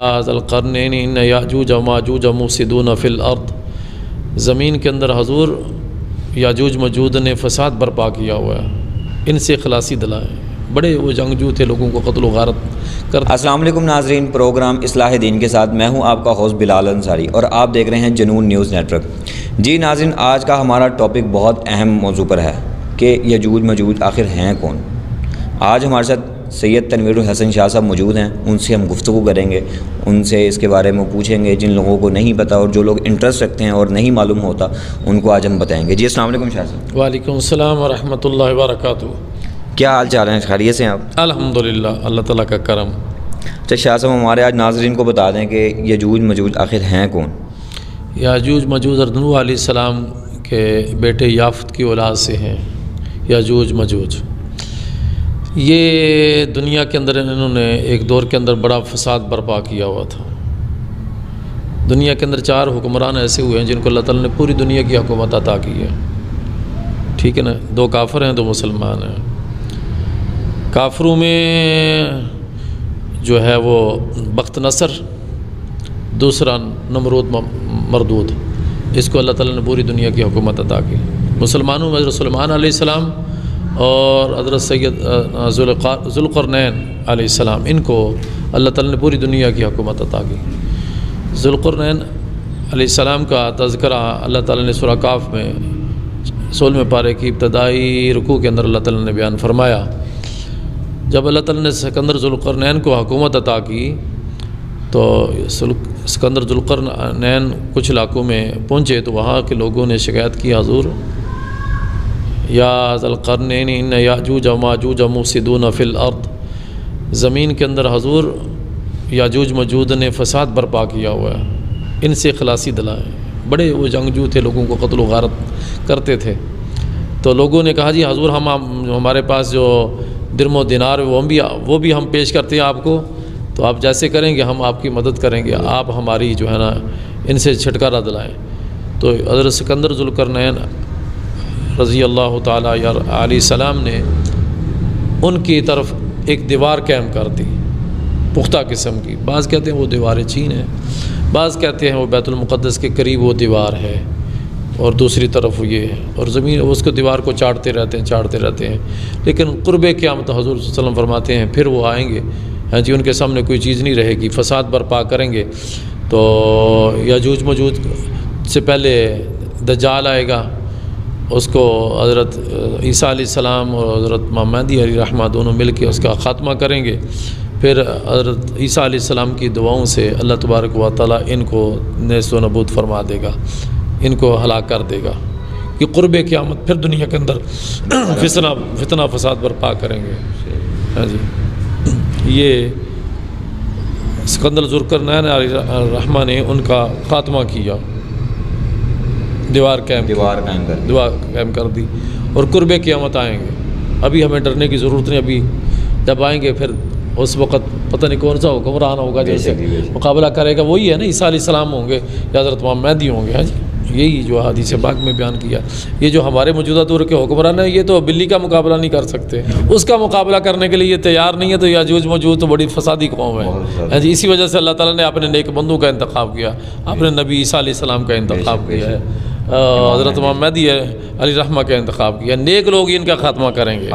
ذا القرنین ان یاجوج ماجوج مفسدون فی الارض، زمین کے اندر حضور یاجوج ماجوج نے فساد برپا کیا ہوا ہے، ان سے خلاصی دلائیں، بڑے وہ جنگجو تھے، لوگوں کو قتل و غارت کرتے۔ السلام علیکم ناظرین، پروگرام اصلاح دین کے ساتھ میں ہوں آپ کا ہوسٹ بلال انصاری اور آپ دیکھ رہے ہیں جنون نیوز نیٹورک۔ جی ناظرین، آج کا ہمارا ٹاپک بہت اہم موضوع پر ہے کہ یجوج مجوج آخر ہیں کون۔ آج ہمارے ساتھ سید تنویر حسن شاہ صاحب موجود ہیں، ان سے ہم گفتگو کریں گے، ان سے اس کے بارے میں پوچھیں گے، جن لوگوں کو نہیں پتہ اور جو لوگ انٹرسٹ رکھتے ہیں اور نہیں معلوم ہوتا ان کو آج ہم بتائیں گے۔ جی السلام علیکم شاہ صاحب۔ وعلیکم السلام ورحمۃ اللہ وبرکاتہ۔ کیا حال چال ہیں؟ خیریت سے ہیں آپ؟ الحمدللہ، اللہ تعالیٰ کا کرم۔ اچھا شاہ صاحب، ہمارے آج ناظرین کو بتا دیں کہ یجوج مجوج آخر ہیں کون۔ یاجوج ماجوج نوح علیہ السلام کے بیٹے یافت کی اولاد سے ہیں یاجوج ماجوج۔ یہ دنیا کے اندر انہوں نے ایک دور کے اندر بڑا فساد برپا کیا ہوا تھا۔ دنیا کے اندر 4 حکمران ایسے ہوئے ہیں جن کو اللہ تعالیٰ نے پوری دنیا کی حکومت عطا کی ہے، ٹھیک ہے نا۔ 2 کافر ہیں، 2 مسلمان ہیں۔ کافروں میں جو ہے وہ بخت نصر، دوسرا نمرود مردود، اس کو اللہ تعالیٰ نے پوری دنیا کی حکومت عطا کی۔ مسلمانوں میں حضرت سلیمان علیہ السلام اور حضرت سید ذوالقرنین علیہ السلام، ان کو اللہ تعالیٰ نے پوری دنیا کی حکومت عطا کی۔ ذوالقرنین علیہ السلام کا تذکرہ اللہ تعالیٰ نے سورہ کاف میں 16ویں پارے کی ابتدائی رکوع کے اندر اللہ تعالیٰ نے بیان فرمایا۔ جب اللہ تعالیٰ نے سکندر ذوالقرنین کو حکومت عطا کی تو سکندر ذوالقرنین کچھ علاقوں میں پہنچے تو وہاں کے لوگوں نے شکایت کی، حضور یا ذا القرنین ان یاجوج ماجوج مفسدون فی الارض، زمین کے اندر حضور یاجوج ماجوج نے فساد برپا کیا ہوا ہے، ان سے خلاصی دلائیں، بڑے وہ جنگجو تھے، لوگوں کو قتل و غارت کرتے تھے۔ تو لوگوں نے کہا جی حضور ہمارے پاس جو درم و دینار وہ بھی ہم پیش کرتے ہیں آپ کو، تو آپ جیسے کریں گے ہم آپ کی مدد کریں گے، آپ ہماری جو ہے نا ان سے چھٹکارا دلائیں۔ تو حضرت سکندر ذوالقرنین رضی اللہ تعالیٰ علیہ السلام نے ان کی طرف ایک دیوار قائم کر دی، پختہ قسم کی۔ بعض کہتے ہیں وہ دیوار چین ہے، بعض کہتے ہیں وہ بیت المقدس کے قریب وہ دیوار ہے اور دوسری طرف یہ ہے، اور زمین اس کو دیوار کو چاٹتے رہتے ہیں، لیکن قرب قیامت حضور صلی اللہ علیہ وسلم فرماتے ہیں پھر وہ آئیں گے، ہاں جی، ان کے سامنے کوئی چیز نہیں رہے گی، فساد برپا کریں گے۔ تو یاجوج ماجوج سے پہلے دجال آئے گا، اس کو حضرت عیسیٰ علیہ السلام اور حضرت مہدی علیہ الرحمہ دونوں مل کے اس کا خاتمہ کریں گے۔ پھر حضرت عیسیٰ علیہ السلام کی دعاؤں سے اللہ تبارک و تعالیٰ ان کو نیست و نابود فرما دے گا، ان کو ہلاک کر دے گا کہ قرب قیامت پھر دنیا کے اندر فتنہ فساد برپا کریں گے۔ ہاں جی، یہ سکندر ذوالقرنین علیہ الرحمہ نے ان کا خاتمہ کیا، دیوار قائم کر دی، اور قرب قیامت آئیں گے۔ ابھی ہمیں ڈرنے کی ضرورت نہیں، ابھی جب آئیں گے پھر اس وقت پتہ نہیں کون سا حکمران ہوگا جیسے مقابلہ کرے گا، وہی ہے نا، عیسیٰ علیہ السلام ہوں گے یا حضرت مہدی ہوں گے۔ ہاں جی، یہی جو حدیث پاک میں بیان کیا، یہ جو ہمارے موجودہ دور کے حکمران ہیں یہ تو بلی کا مقابلہ نہیں کر سکتے، اس کا مقابلہ کرنے کے لیے یہ تیار نہیں ہے، تو یاجوج ماجوج تو بڑی فسادی قوم ہے۔ ہاں جی، اسی وجہ سے اللہ تعالیٰ نے اپنے نیک بندوں کا انتخاب کیا، اپنے نبی عیسیٰ علیہ السلام کا انتخاب کیا ہے، حضرت مہدی علیہ الرحمہ کا انتخاب کیا۔ نیک لوگ ان کا خاتمہ کریں گے،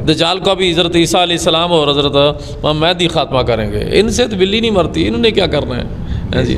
دجال کا بھی حضرت عیسیٰ علیہ السلام اور حضرت مہدی خاتمہ کریں گے، ان سے تو بلی نہیں مرتی، انہوں نے کیا کرنا ہے۔ جی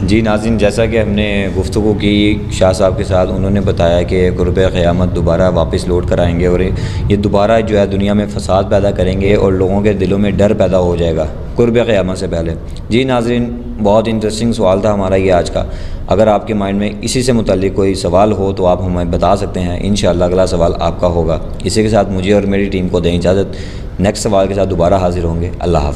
جی ناظرین، جیسا کہ ہم نے گفتگو کی شاہ صاحب کے ساتھ، انہوں نے بتایا کہ قرب قیامت دوبارہ واپس لوٹ کر آئیں گے اور یہ دوبارہ جو ہے دنیا میں فساد پیدا کریں گے اور لوگوں کے دلوں میں ڈر پیدا ہو جائے گا قرب قیامت سے پہلے۔ جی ناظرین، بہت انٹرسٹنگ سوال تھا ہمارا یہ آج کا۔ اگر آپ کے مائنڈ میں اسی سے متعلق کوئی سوال ہو تو آپ ہمیں بتا سکتے ہیں، انشاءاللہ اگلا سوال آپ کا ہوگا۔ اسی کے ساتھ مجھے اور میری ٹیم کو دیں اجازت، نیکسٹ سوال کے ساتھ دوبارہ حاضر ہوں گے۔ اللہ حافظ۔